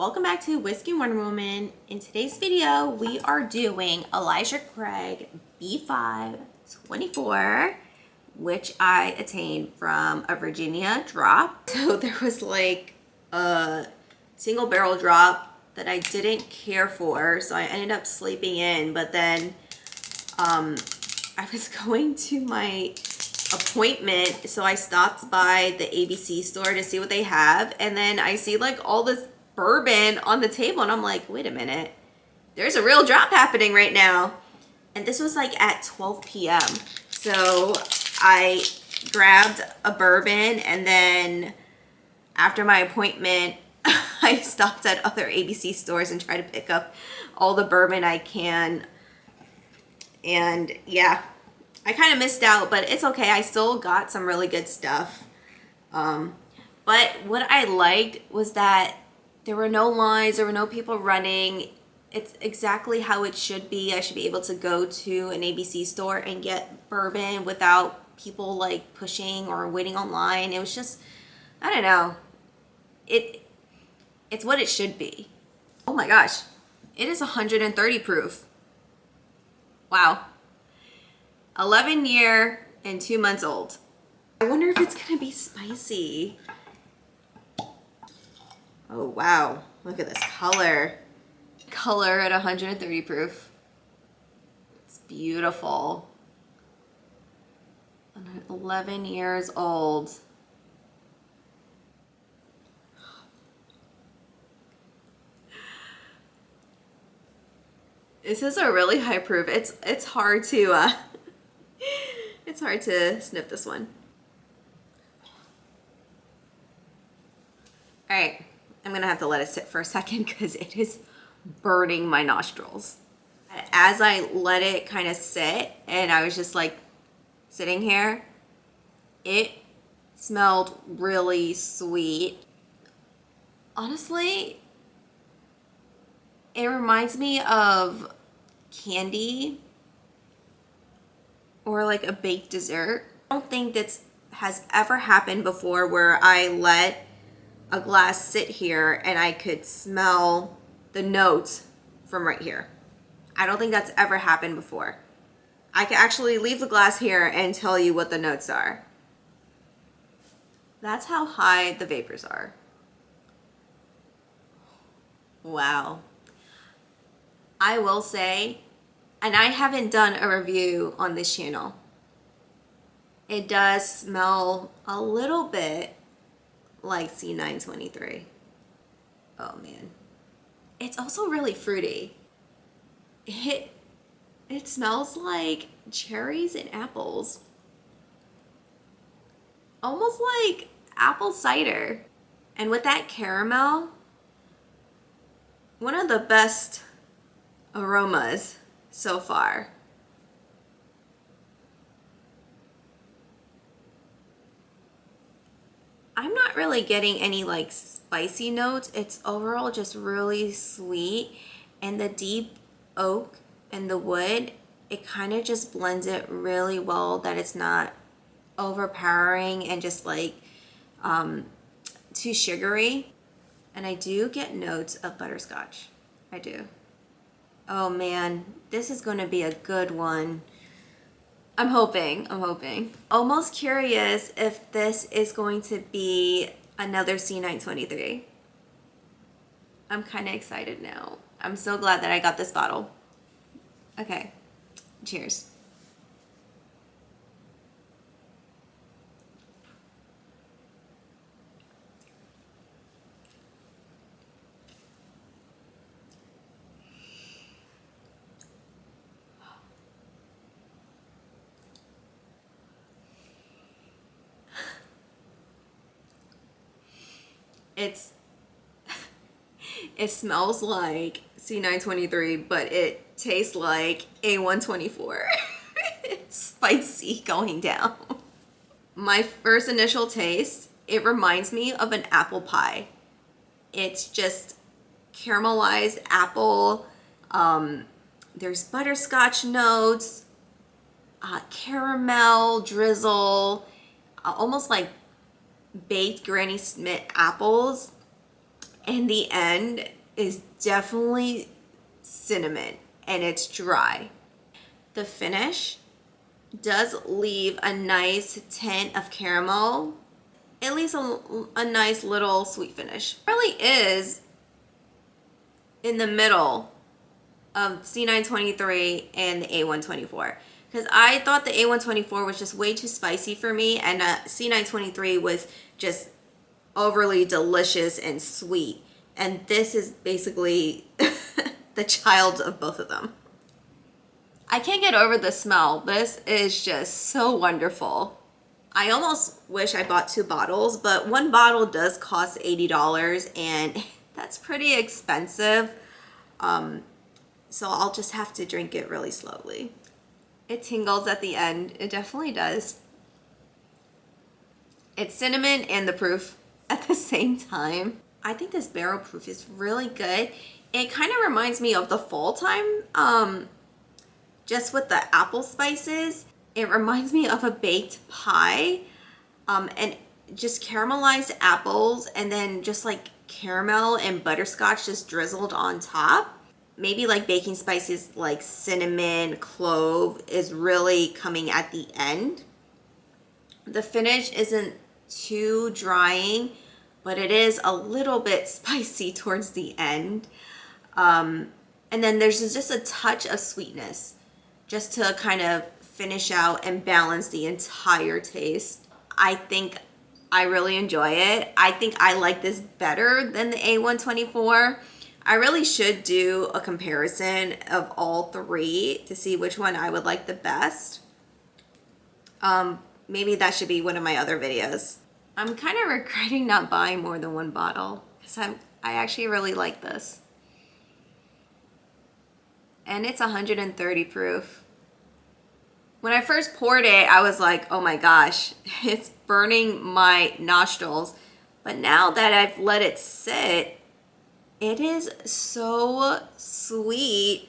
Welcome back to Whiskey Wonder Woman. In today's video, we are doing Elijah Craig B524, which I attained from a Virginia drop. So there was like a single barrel drop that I didn't care for, so I ended up sleeping in, but then I was going to my appointment, so I stopped by the ABC store to see what they have, and then I see like all this bourbon on the table, and I'm like, wait a minute, there's a real drop happening right now. And this was like at 12 p.m. So I grabbed a bourbon, and then after my appointment I stopped at other ABC stores and tried to pick up all the bourbon I can. And yeah, I kind of missed out, but it's okay. I still got some really good stuff. But what I liked was that there were no lines, there were no people running. It's exactly how it should be. I should be able to go to an ABC store and get bourbon without people like pushing or waiting online. It was just, I don't know. It's what it should be. Oh my gosh. It is 130 proof. Wow. 11 year and 2 months old. I wonder if it's gonna be spicy. Oh wow, look at this color. Color at 130 proof. It's beautiful. 11 years old. This is a really high proof. It's hard to it's hard to sniff this one. All right, I'm gonna have to let it sit for a second because it is burning my nostrils. As I let it kind of sit and I was just like sitting here, it smelled really sweet. Honestly, it reminds me of candy or like a baked dessert. I don't think this has ever happened before where I let a glass sit here and I could smell the notes from right here. I don't think that's ever happened before. I can actually leave the glass here and tell you what the notes are. That's how high the vapors are. Wow. I will say, and I haven't done a review on this channel, it does smell a little bit like C923. Oh man. It's also really fruity. It smells like cherries and apples. Almost like apple cider. And with that caramel, one of the best aromas so far. I'm not really getting any like spicy notes. It's overall just really sweet, and the deep oak and the wood, it kind of just blends it really well, that it's not overpowering and just like too sugary. And I do get notes of butterscotch. I do. Oh man, this is going to be a good one. I'm hoping. Almost curious if this is going to be another C923. I'm kind of excited now. I'm so glad that I got this bottle. Okay, cheers. It smells like C923, but it tastes like A124. It's spicy going down. My first initial taste, it reminds me of an apple pie. It's just caramelized apple. There's butterscotch notes, caramel drizzle, almost like baked Granny Smith apples. And the end is definitely cinnamon and it's dry. The finish does leave a nice tint of caramel. It leaves a nice little sweet finish. It really is in the middle of C923 and the A124. Because I thought the A124 was just way too spicy for me, and C923 was just overly delicious and sweet. And this is basically the child of both of them. I can't get over the smell. This is just so wonderful. I almost wish I bought 2 bottles, but one bottle does cost $80 and that's pretty expensive. So I'll just have to drink it really slowly. It tingles at the end. It definitely does. It's cinnamon and the proof at the same time. I think this barrel proof is really good. It kind of reminds me of the fall time, just with the apple spices. It reminds me of a baked pie, and just caramelized apples and then just like caramel and butterscotch just drizzled on top. Maybe like baking spices like cinnamon, clove is really coming at the end. The finish isn't too drying, but it is a little bit spicy towards the end. And then there's just a touch of sweetness just to kind of finish out and balance the entire taste. I think I really enjoy it. I think I like this better than the A124. I really should do a comparison of all 3 to see which one I would like the best. Maybe that should be one of my other videos. I'm kind of regretting not buying more than 1 bottle because I actually really like this. And it's 130 proof. When I first poured it, I was like, oh my gosh, it's burning my nostrils. But now that I've let it sit, it is so sweet.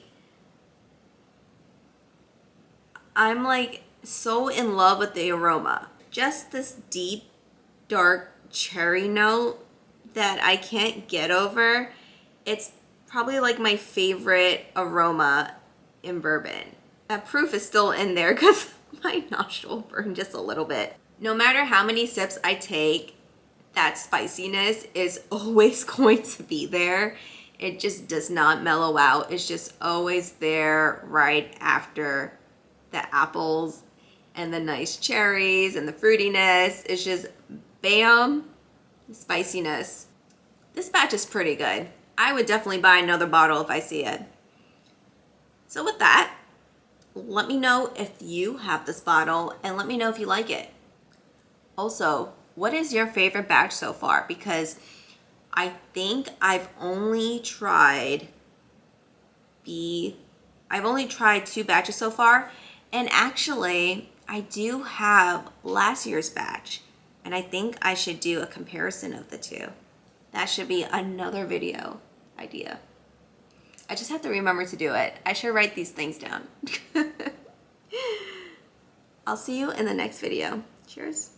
I'm like so in love with the aroma. Just this deep, dark cherry note that I can't get over. It's probably like my favorite aroma in bourbon. That proof is still in there because my nostril burned just a little bit. No matter how many sips I take, that spiciness is always going to be there. It just does not mellow out. It's just always there right after the apples and the nice cherries and the fruitiness. It's just bam, spiciness. This batch is pretty good. I would definitely buy another bottle if I see it. So with that, let me know if you have this bottle and let me know if you like it. Also, what is your favorite batch so far? Because I think I've only tried 2 batches so far. And actually, I do have last year's batch. And I think I should do a comparison of the 2. That should be another video idea. I just have to remember to do it. I should write these things down. I'll see you in the next video. Cheers.